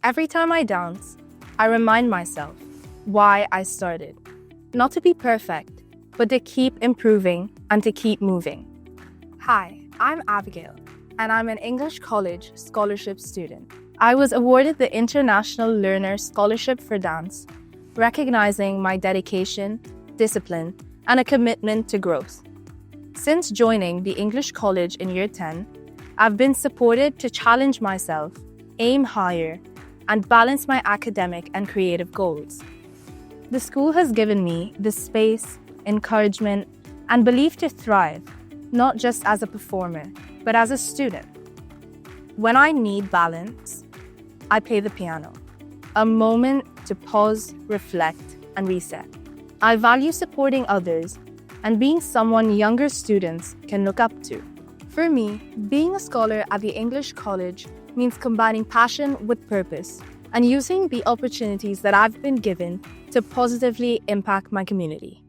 Every time I dance, I remind myself why I started. Not to be perfect, but to keep improving and to keep moving. Hi, I'm Abigail, and I'm an English college scholarship student. I was awarded the International Learner Scholarship for Dance, recognizing my dedication, discipline, and a commitment to growth. Since joining the English College in Year 10, I've been supported to challenge myself, aim higher, and balance my academic and creative goals. The school has given me the space, encouragement, and belief to thrive, not just as a performer, but as a student. When I need balance, I play the piano, a moment to pause, reflect, and reset. I value supporting others and being someone younger students can look up to. For me, being a scholar at the English College means combining passion with purpose and using the opportunities that I've been given to positively impact my community.